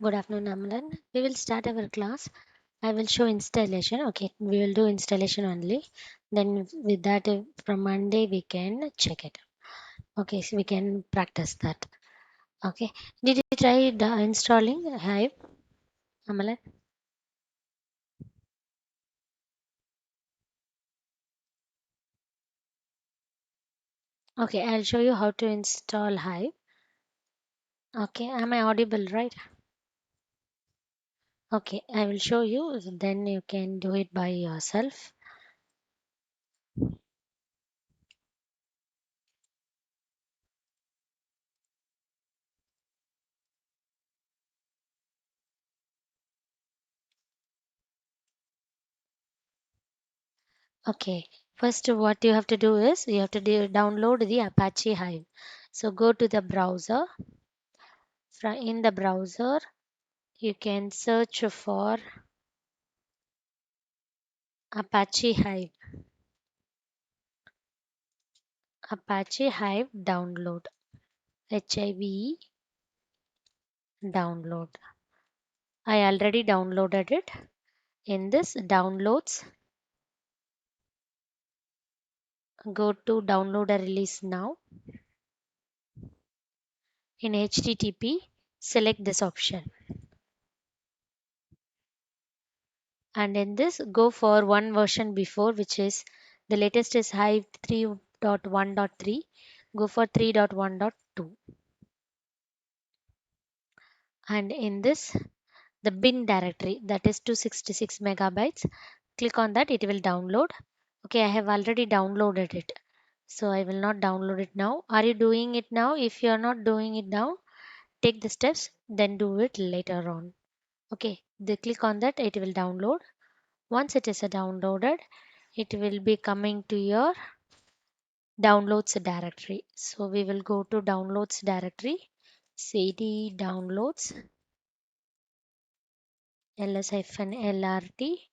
Good afternoon, Amalan. We will start our class. I will show installation. Okay, we will do installation only. Then with that, from Monday we can check it. Okay, so we can practice that. Okay. Did you try installing Hive, Amalan? Okay, I'll show you how to install Hive. Okay, am I audible, right? Okay, I will show you. Then you can do it by yourself. Okay, first what you have to do is you have to download the Apache Hive. So go to the browser. In the browser, you can search for Apache Hive. Apache Hive download. HIVE download. I already downloaded it. In this downloads, go to download a release now. In HTTP, select this option. And in this, go for one version before, which is the latest is Hive 3.1.3. Go for 3.1.2. And in this, the bin directory, that is 266 megabytes, click on that, it will download. Okay, I have already downloaded it, so I will not download it now. Are you doing it now? If you are not doing it now, take the steps, then do it later on. Okay, they click on that, it will download. Once it is downloaded, it will be coming to your downloads directory. So we will go to downloads directory, cd downloads ls-lrt.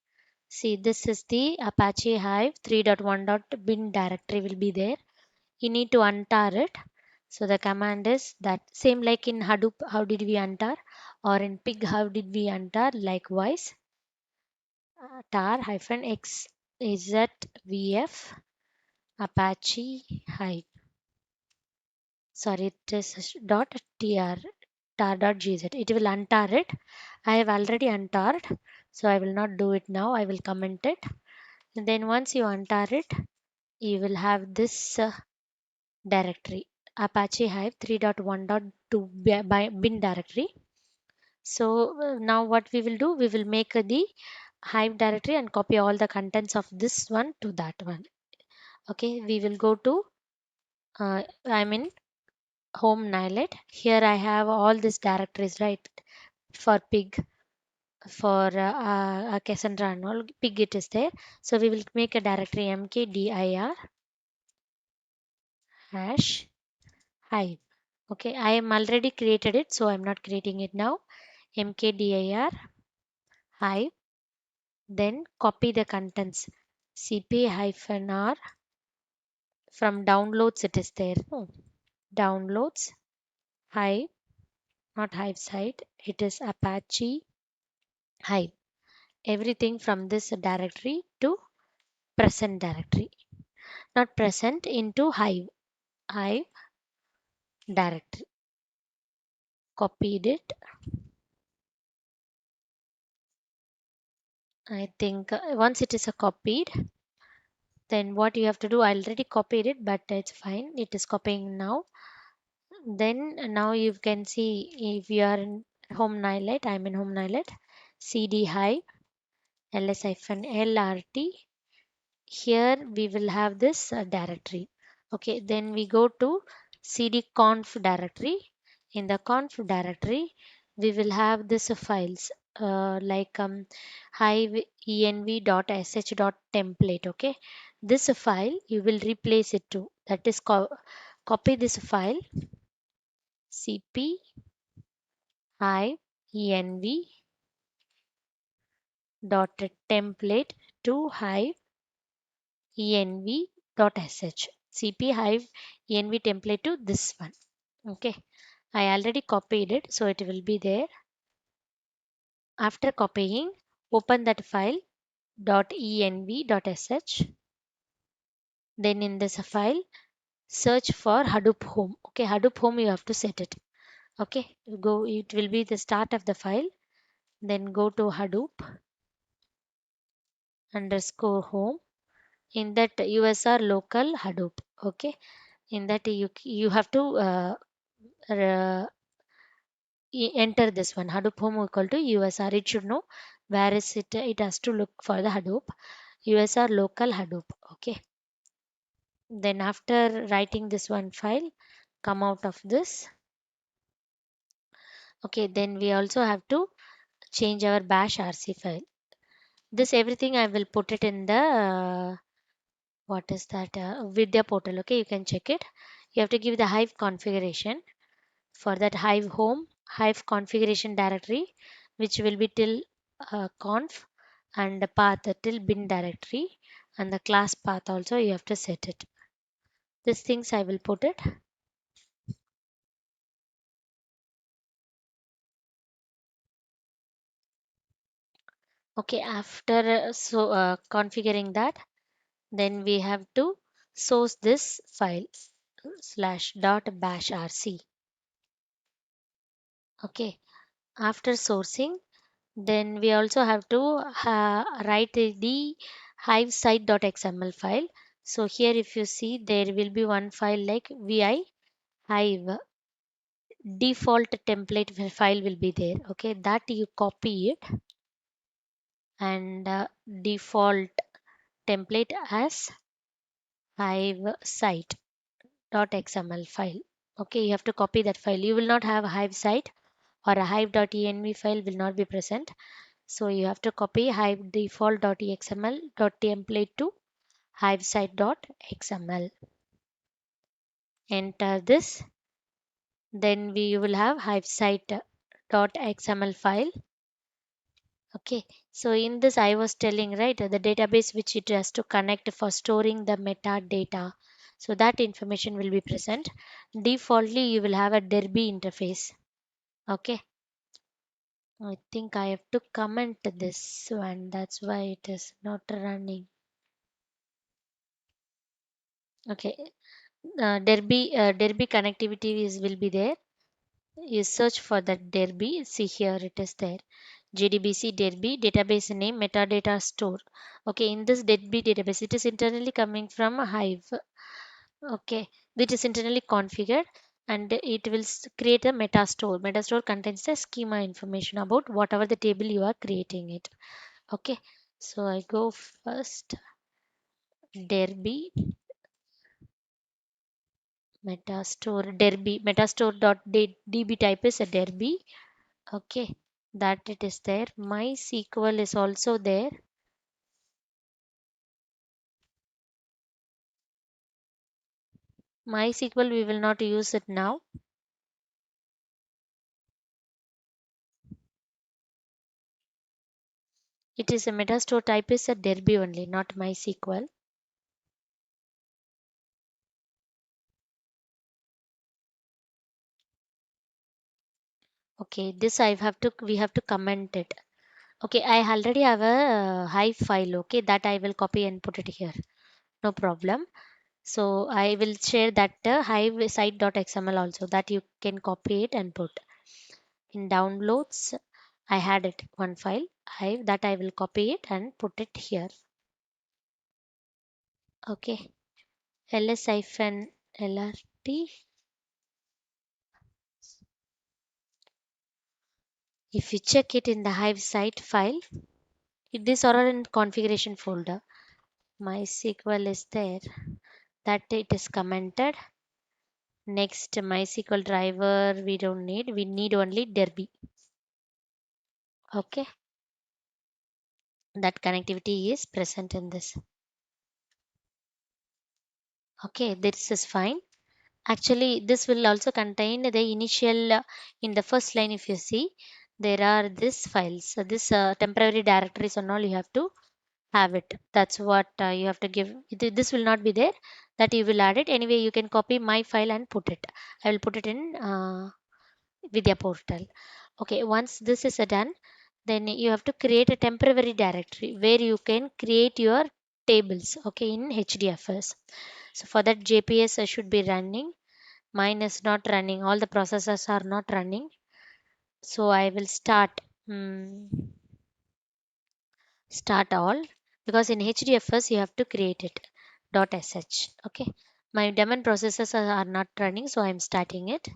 See, this is the Apache Hive 3.1.bin directory will be there. You need to untar it. So the command is that same like in Hadoop, how did we untar? Or in Pig, how did we untar? Likewise, tar hyphen x zvf Apache Hive. Sorry, it is dot tr tar dot gz. It will untar it. I have already untarred, so I will not do it now. I will comment it. And then once you untar it, you will have this directory, Apache Hive 3.1.2 bin directory. So now what we will do, we will make the Hive directory and copy all the contents of this one to that one. Okay, we will go to I'm in home Nilet. Here I have all these directories, right? For pig, for Cassandra and all, pig it is there. So we will make a directory mkdir hash hive. Okay, I am already created it, so I'm not creating it now. Mkdir hive, then copy the contents cp-r from downloads, it is there. No, downloads hive, not hive site, it is Apache hive. Everything from this directory to present directory, not present, into hive directory. Copied it. I think once it is copied, then what you have to do, I already copied it, but it's fine, it is copying now. Then now you can see, if you are in home Nilet, I'm in home Nilet, cd hive ls-lrt. Here we will have this directory. Okay, then we go to cd conf directory. In the conf directory, we will have this files like hive env.sh.template. Okay, this file you will replace it to, that is copy this file cp hive env.template to hive env.sh, cp hive env template to this one. Okay, I already copied it, so it will be there. After copying, open that file .env.sh. Then in this file, search for Hadoop home. Okay, Hadoop home you have to set it. Okay, go. It will be the start of the file. Then go to Hadoop underscore home. In that USR local Hadoop. Okay, in that you have to uh, enter this one Hadoop home equal to USR. It should know where is it. It has to look for the Hadoop USR local Hadoop. Okay. Then after writing this one file, come out of this. Okay. Then we also have to change our bash RC file. This everything I will put it in the what is that Vidya portal. Okay. You can check it. You have to give the Hive configuration. For that Hive home, Hive configuration directory, which will be till conf, and the path till bin directory, and the class path also you have to set it. These things I will put it. Okay, after configuring that, then we have to source this file slash dot bash rc. Okay, after sourcing, then we also have to write the hive site.xml file. So here if you see there will be one file like vi hive default template file will be there. Okay, that you copy it and default template as hive site.xml file. Okay, you have to copy that file. You will not have a hive site or a hive.env file will not be present. So you have to copy hive default.xml.template to hive site.xml. Enter this. Then you will have hive site.xml file. Okay. So in this I was telling right the database which it has to connect for storing the metadata. So that information will be present. Defaultly you will have a Derby interface. Okay. I think I have to comment this one. That's why it is not running. Okay. Derby connectivity will be there. You search for that Derby. See here it is there. JDBC Derby database name metadata store. Okay, in this Derby database, it is internally coming from Hive. Okay, which is internally configured and it will create a meta store. Meta store contains the schema information about whatever the table you are creating it. Okay, so I go first Derby metastore Derby metastore dot db type is a Derby. Okay, that it is there. MySQL is also there. MySQL we will not use it now. It is a metastore type is a Derby only, not MySQL. Okay, this I have to we have to comment it. Okay, I already have a Hive file. Okay, that I will copy and put it here. No problem. So I will share that Hive site.xml also that you can copy it and put in downloads. I had it one file Hive that I will copy it and put it here. Okay, ls-lrt. If you check it in the Hive site file, these are in configuration folder. MySQL is there. That it is commented. Next, MySQL driver we don't need. We need only Derby. Okay, that connectivity is present in this. Okay, this is fine. Actually, this will also contain the initial in the first line. If you see, there are these files. So this temporary directories and all you have to have it. That's what you have to give. This will not be there. That you will add it anyway. You can copy my file and put it. I will put it in Vidya portal. Okay, once this is done, Then you have to create a temporary directory where you can create your tables, okay, in HDFS. So for that, JPS should be running. Mine is not running, all the processes are not running. So I will start all, because in HDFS you have to create it .sh. Okay, my daemon processes are not running, so I'm starting it.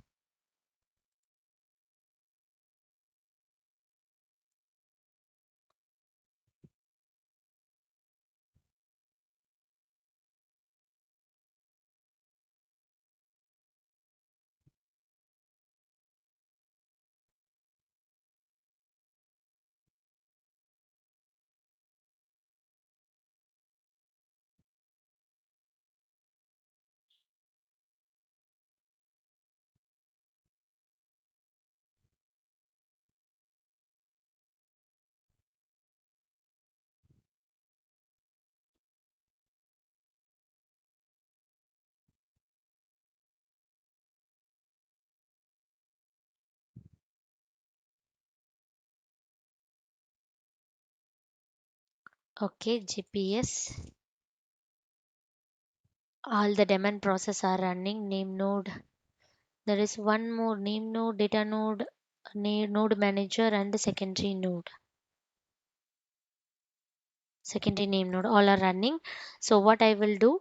Okay, GPS, all the daemon process are running. Name node, there is one more name node, data node, node manager, and the secondary name node, all are running. So what I will do,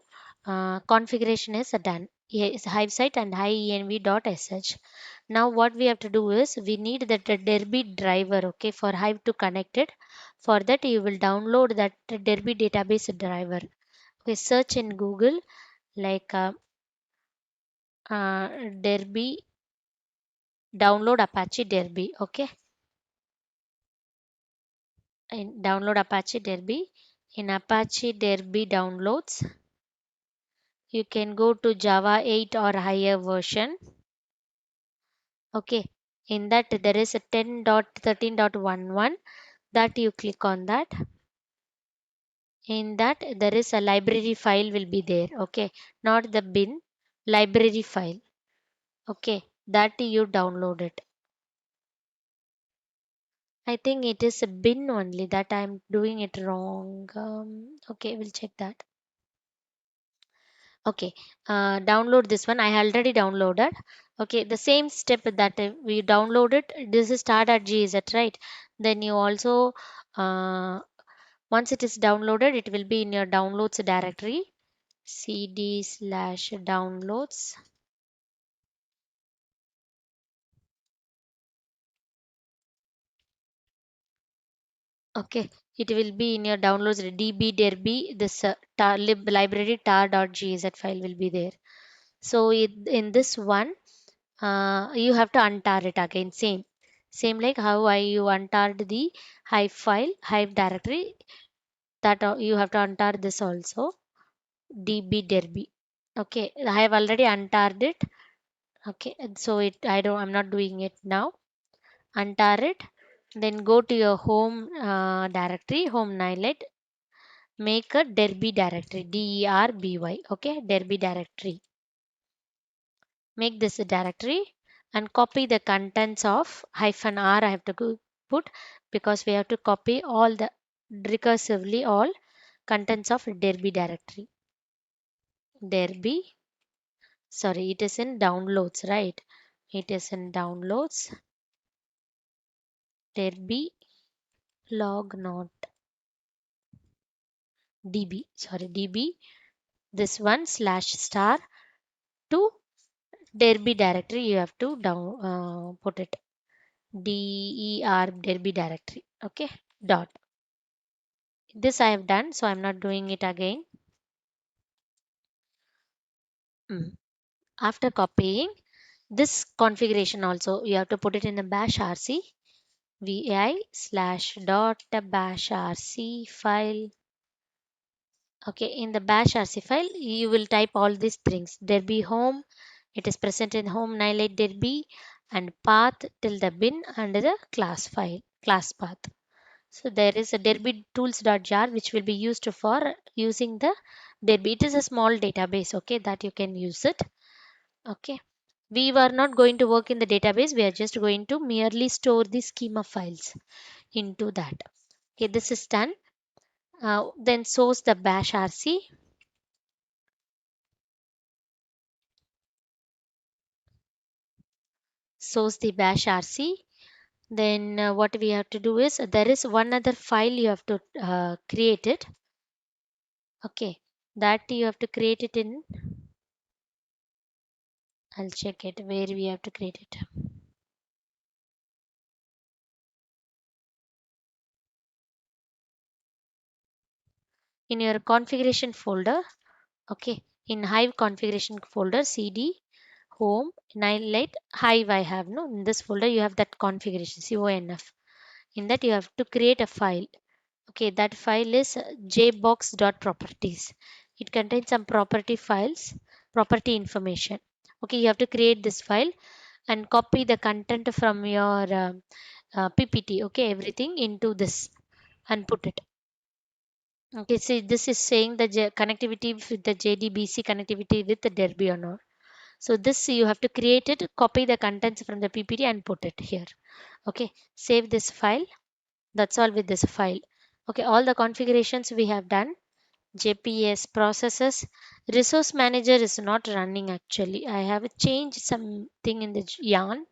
configuration is done. Here is Hive site and hive.env.sh. Now what we have to do is we need that Derby driver, okay, for Hive to connect it. For that you will download that Derby database driver. Okay, search in Google like Derby, download Apache Derby. Okay, and download Apache Derby. In Apache Derby downloads, you can go to Java 8 or higher version. Okay, in that there is a 10.13.11, that you click on that. In that there is a library file will be there. Okay, not the bin, library file. Okay, that you download it. I think it is a bin only, that I'm doing it wrong. Okay, we'll check that. Okay, download this one. I already downloaded. Okay, the same step that we downloaded. This is start.gz, right? Then you also, once it is downloaded, it will be in your downloads directory. cd/downloads. Okay, it will be in your downloads db derby. This library tar.gz file will be there. So in this one, you have to untar it again. Same like how you untarred the Hive file, Hive directory. That you have to untar this also. DB derby. Okay, I have already untarred it. Okay, and so I'm not doing it now. Untar it. Then go to your home directory, home nilet. Make a derby directory. DERBY. Okay, derby directory. Make this a directory and copy the contents of -r. I have to put, because we have to copy all the recursively all contents of derby directory. Derby, sorry, it is in downloads, right? It is in downloads. Derby log not db, sorry, db, this one /star to derby directory. You have to put it derby directory. Okay, dot. This I have done, so I'm not doing it again. Mm. After copying this configuration also, you have to put it in the bash rc vi/dot bash rc file. Okay, in the bash rc file you will type all these things. Derby home, it is present in home nilate derby, and path till the bin under the class file, class path. So there is a derby tools.jar which will be used for using the derby. It is a small database, okay, that you can use it. Okay, we were not going to work in the database, we are just going to merely store the schema files. into that. Okay, this is done. Then source the bash rc. Source the bash rc. Then what we have to do is, there is one other file you have to create it. Okay, that you have to create it in, I'll check it where we have to create it. In your configuration folder. Okay, in Hive configuration folder, cd home nightlight Hive I have, no, in this folder you have that configuration conf. In that you have to create a file. Okay, that file is jbox.properties. It contains some property files, property information. Okay, you have to create this file and copy the content from your PPT. Okay, everything into this and put it. Okay, see, this is saying the connectivity with the JDBC connectivity with the Derby or not. So this you have to create it, copy the contents from the PPT and put it here. Okay, save this file. That's all with this file. Okay, all the configurations we have done. JPS processes. Resource manager is not running actually. I have changed something in the yarn.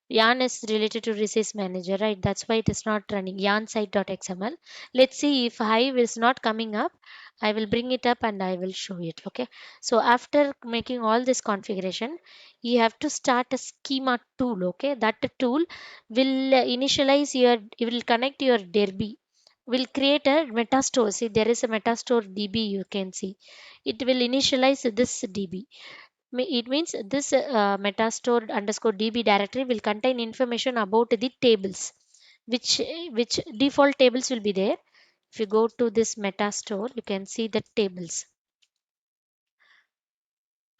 Yarn is related to resource manager, right? That's why it is not running. Yarn site.xml. Let's see if Hive is not coming up. I will bring it up and I will show it. Okay. So after making all this configuration, you have to start a schema tool. Okay. That tool will initialize your, it will connect your Derby. Will create a metastore. See, there is a metastore DB you can see. It will initialize this DB. It means this metastore underscore db directory will contain information about the tables, which default tables will be there. If you go to this metastore, you can see the tables.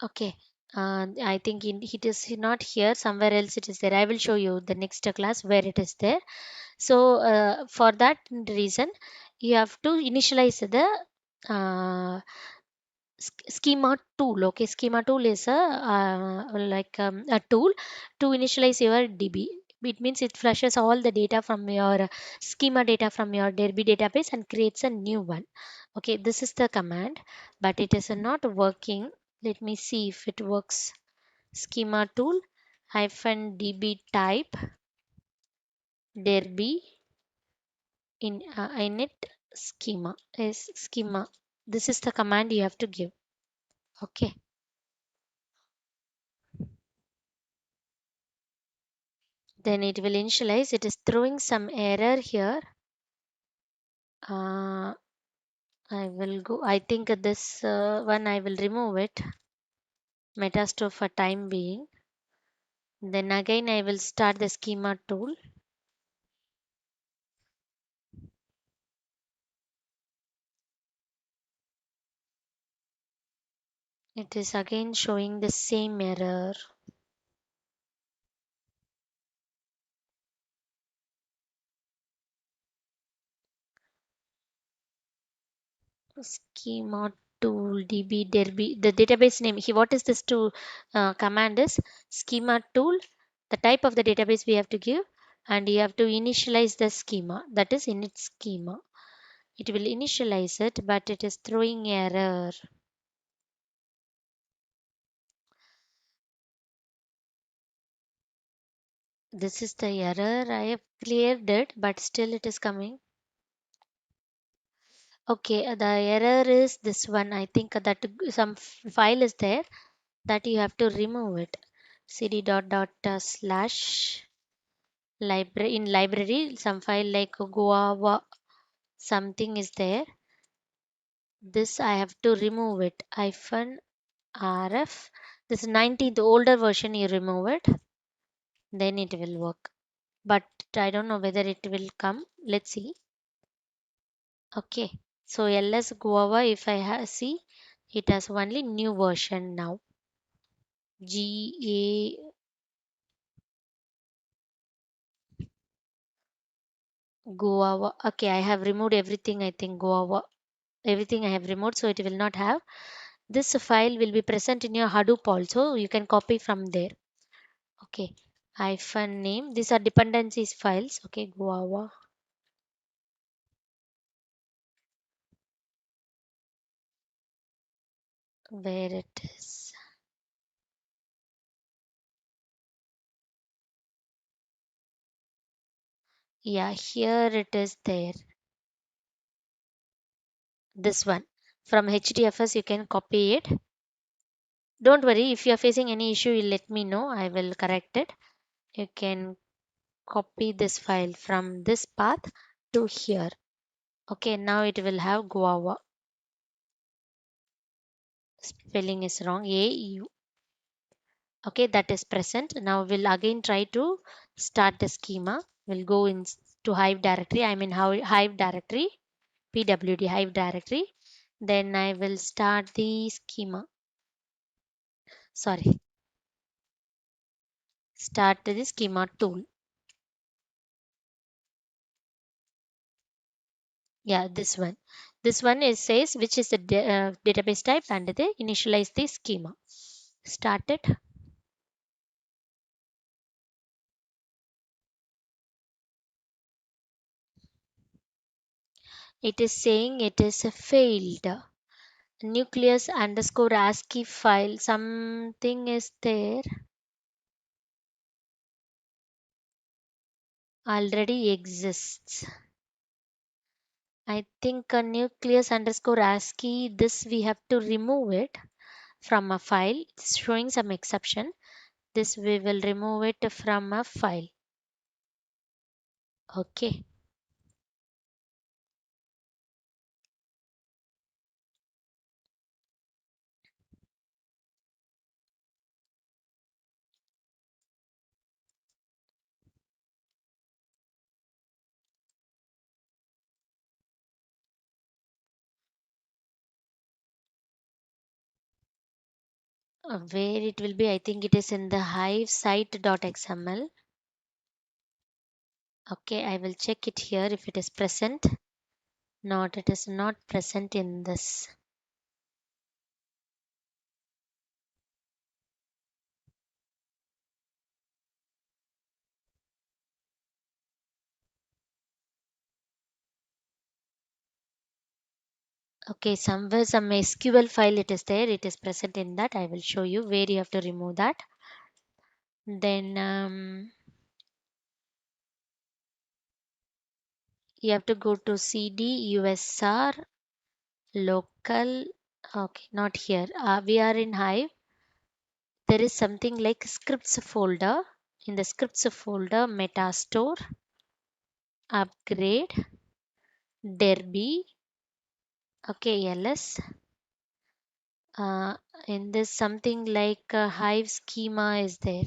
Okay. I think it is not here, somewhere else it is there. I will show you the next class where it is there. So for that reason, you have to initialize the schema tool. Okay, schema tool is a tool to initialize your db. It means it flushes all the data from your schema data from your derby database and creates a new one. Okay, this is the command, but it is not working. Let me see if it works. Schema tool hyphen db type derby init schema is schema. This is the command you have to give. Okay, then it will initialize. It is throwing some error here. uh, I will go, I think this one I will remove it, metastore for time being. Then again I will start the schema tool. It is again showing the same error. Schema tool db derby, the database name he, what is this tool command is schema tool, the type of the database we have to give, and you have to initialize the schema, that is init schema. It will initialize it, but it is throwing error. This is the error. I have cleared it, but still it is coming. Okay, the error is this one. I think that some file is there that you have to remove it. Cd dot slash library, in library some file like guava something is there. This I have to remove it. Hyphen rf. This 19th older version you remove it, then it will work. But I don't know whether it will come. Let's see. Okay, so ls guava, if I see, it has only new version now. G A guava. Okay, I have removed everything. I think guava, everything I have removed, so it will not have. This file will be present in your Hadoop also. You can copy from there. Okay, hyphen name. These are dependencies files. Okay, guava. where it is. Yeah, here it is there. This one. From HDFS, you can copy it. Don't worry, if you are facing any issue, you let me know. I will correct it. You can copy this file from this path to here. Okay, now it will have guava. Spelling is wrong. A-U. Okay, that is present. Now we'll again try to start the schema. We'll go in to Hive directory. I mean Hive directory, PWD Hive directory. Then I will start the schema. Sorry, start the schema tool. Yeah, this one. This one is says which is the database type and they initialize the schema. Start it. It is saying it is a failed. Nucleus underscore ASCII file. Something is there already exists. I think a nucleus underscore ASCII. This we have to remove it from a file. It's showing some exception. This we will remove it from a file. Okay. Where it will be, I think it is in the hive site.xml. Okay, I will check it here if it is present. Not, it is not present in this. Okay, somewhere some SQL file it is there. It is present in that. I will show you where you have to remove that. Then you have to go to CD USR local. Okay, not here. We are in Hive. There is something like scripts folder. In the scripts folder, Metastore, upgrade, Derby. Okay, ls. In this something like Hive schema is there.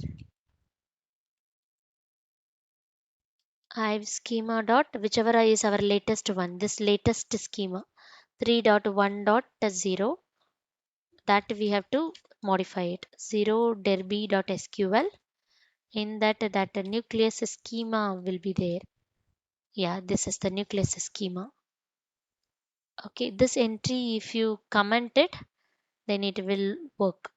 Hive schema dot whichever is our latest one. This latest schema 3.1.0, that we have to modify it. 0 derby.sql. In that nucleus schema will be there. Yeah, this is the nucleus schema. Okay, this entry if you comment it, then it will work.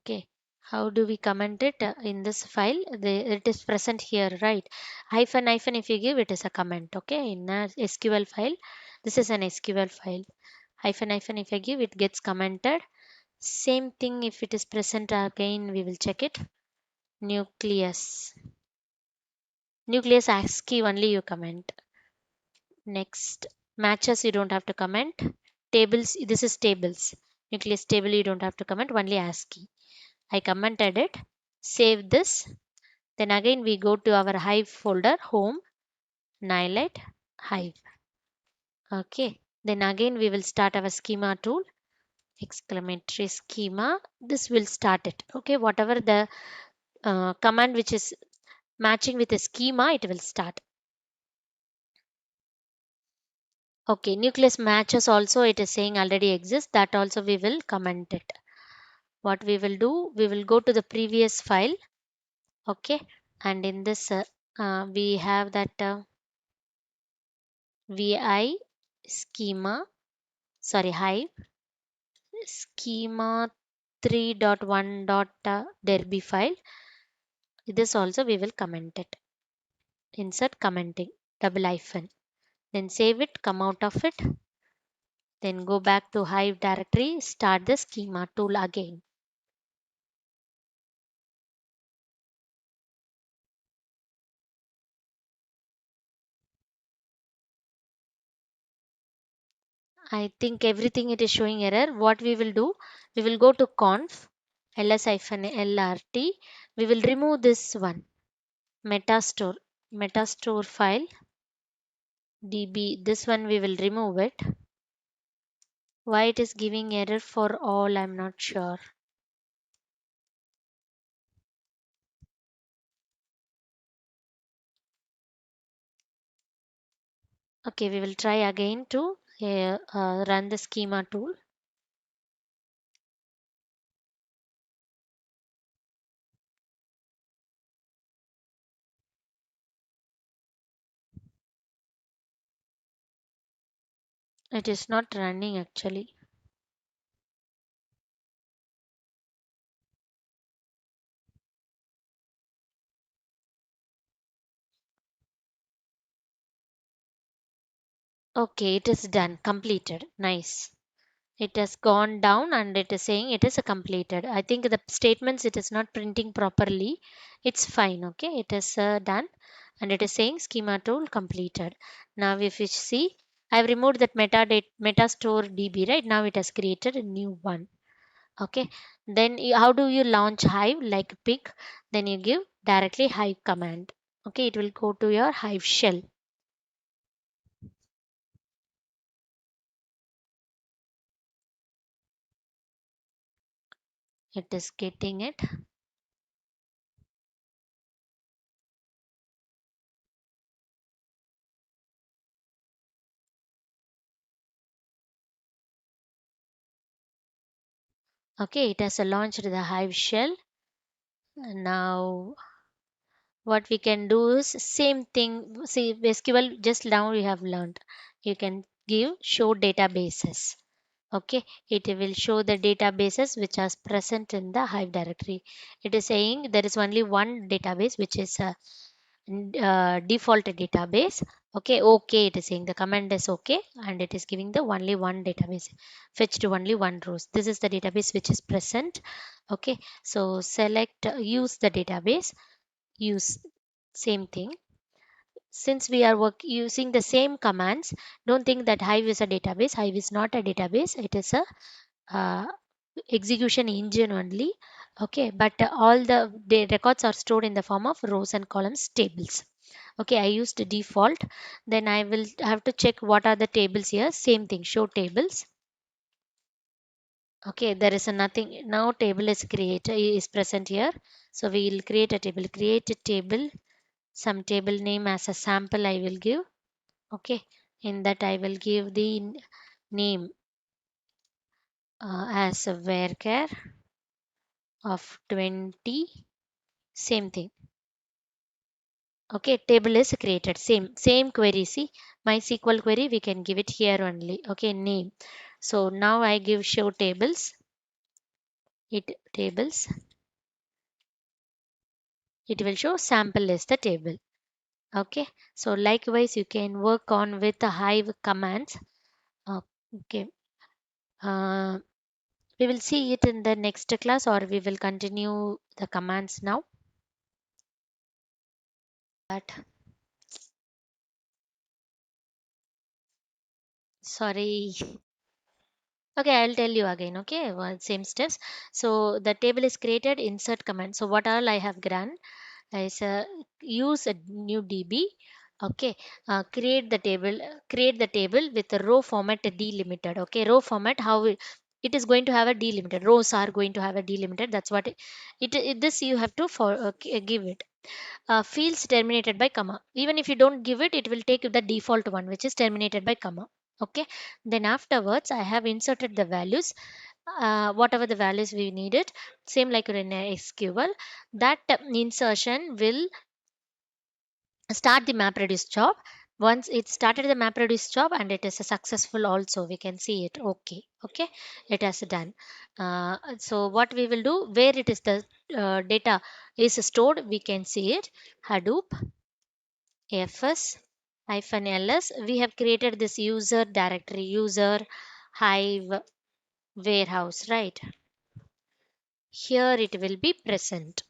Okay, how do we comment it in this file? It is present here, right? Hyphen if you give it is a comment. Okay, in a SQL file, this is an SQL file. Hyphen if I give it gets commented. Same thing if it is present again, we will check it. Nucleus. Nucleus ASCII only you comment. Next, matches you don't have to comment. Tables, this is tables. Nucleus table you don't have to comment, only ASCII. I commented it. Save this. Then again we go to our Hive folder, home, Nilite, Hive. Okay. Then again we will start our schema tool, exclamatory schema. This will start it. Okay. Whatever the command which is matching with the schema, it will start. Okay. Nucleus matches also it is saying already exists. That also we will comment it. What we will do, we will go to the previous file. Okay. And in this, we have that vi schema, sorry, Hive. schema 3.1.derby file. This also we will comment it. Insert commenting, double hyphen. Then save it, come out of it. Then go back to Hive directory, start the schema tool again. I think everything it is showing error. What we will do, we will go to conf ls-lrt. We will remove this one, metastore file db. This one we will remove it. Why it is giving error for all, I'm not sure. Okay, we will try again to run the schema tool. It is not running actually. Okay, it is done, completed. Nice. It has gone down and it is saying it is completed. I think the statements it is not printing properly. It's fine. Okay, it is done and it is saying schema tool completed. Now if you see, I've removed that metastore db, right? Now it has created a new one. Okay, then how do you launch Hive like pig? Then you give directly Hive command. Okay, it will go to your Hive shell. It is getting it. Okay, it has launched the Hive shell. Now what we can do is same thing. See, SQL just now we have learned, you can give show databases. Okay, it will show the databases which are present in the Hive directory. It is saying there is only one database which is a default database. Okay, okay, it is saying the command is okay and it is giving the only one database, fetch to only one rows. This is the database which is present. Okay, so select use the database, use same thing. Since we are using the same commands, don't think that Hive is a database. Hive is not a database, it is a uh, execution engine only. Okay, but all the records are stored in the form of rows and columns tables. Okay, I used the default. Then I will have to check what are the tables here. Same thing, show tables. Okay, there is a nothing now. Table is created, is present here. So we will create a table, create a table, some table name as a sample I will give. Okay, in that I will give the name as a varchar of 20. Same thing. Okay, table is created, same query. See, my SQL query we can give it here only. Okay, name. So now I give show tables, it tables, it will show sample is the table. Okay, so likewise you can work on with the Hive commands. Okay, uh, we will see it in the next class or we will continue the commands now. But sorry. Okay, I'll tell you again. Okay, well, same steps. So the table is created, insert command. So what all I have done is use a new DB. Okay, create the table with the row format delimited. Okay, row format, how it is going to have a delimited. Rows are going to have a delimited. That's what this you have to give it. Fields terminated by comma. Even if you don't give it, it will take the default one, which is terminated by comma. Okay, then afterwards I have inserted the values, whatever the values we needed, same like in SQL. That insertion will start the map reduce job. Once it started the map reduce job and it is a successful also, we can see it. Okay, okay, it has done. So what we will do, where it is the data is stored, we can see it. Hadoop fs ls, we have created this user directory, user hive warehouse, right? Here it will be present.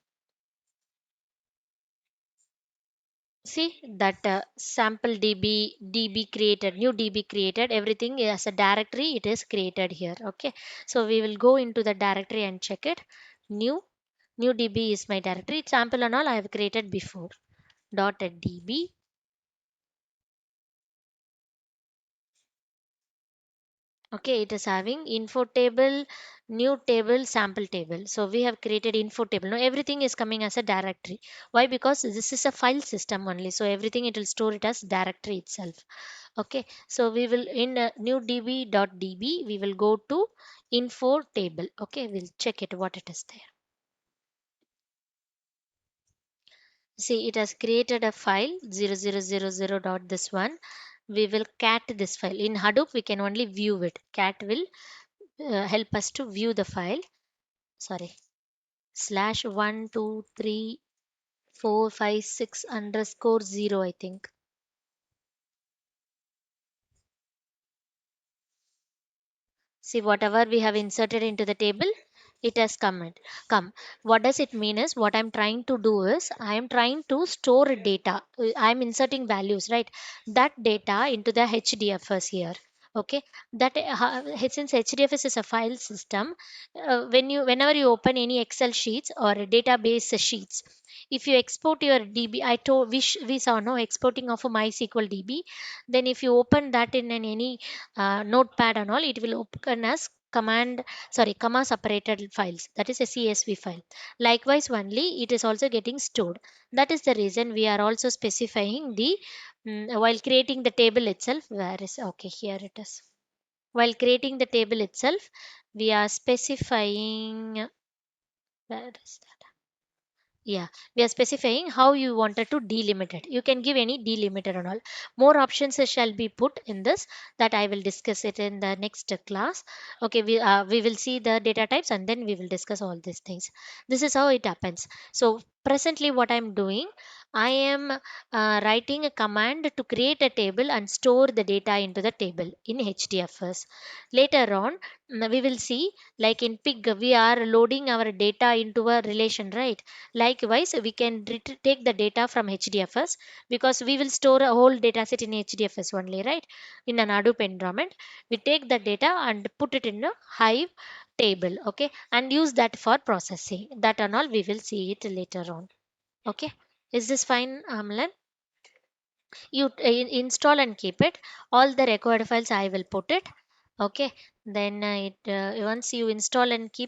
See that sample db created, new db created, everything as a directory it is created here. Okay, so we will go into the directory and check it. New new db is my directory, sample and all I have created before. Dot at db. Okay, it is having info table, new table, sample table. So we have created info table. Now everything is coming as a directory. Why? Because this is a file system only. So everything it will store it as directory itself. Okay, so we will in new db.db we will go to info table. Okay, we'll check it what it is there. See, it has created a file 0000 dot this one. We will cat this file. In Hadoop, we can only view it. Cat will help us to view the file. Sorry, slash 123 4 5 6 underscore 0, I think. See, whatever we have inserted into the table, it has come. What does it mean is, what I'm trying to do is I am trying to store data. I'm inserting values, right? That data into the HDFS here. Okay, that since HDFS is a file system, whenever you open any Excel sheets or a database sheets, if you export your DB, I told we saw no exporting of a MySQL DB. Then if you open that in any notepad and all, it will open as comma separated files, that is a csv file. Likewise only it is also getting stored. That is the reason we are also specifying the while creating the table itself. Where is, okay, here it is. While creating the table itself, we are specifying, where is, yeah, we are specifying how you wanted to delimit it. You can give any delimiter and all. More options shall be put in this, that I will discuss it in the next class. Okay, we will see the data types and then we will discuss all these things. This is how it happens. So presently what I'm doing, I am writing a command to create a table and store the data into the table in hdfs. Later on, we will see, like in pig we are loading our data into a relation, right? Likewise, we can take the data from HDFS, because we will store a whole data set in HDFS only, right? In an Hadoop environment, we take the data and put it in a Hive table, okay, and use that for processing. That and all we will see it later on. Okay, is this fine, Amlan? You install and keep it. All the required files I will put it. Okay, then once you install and keep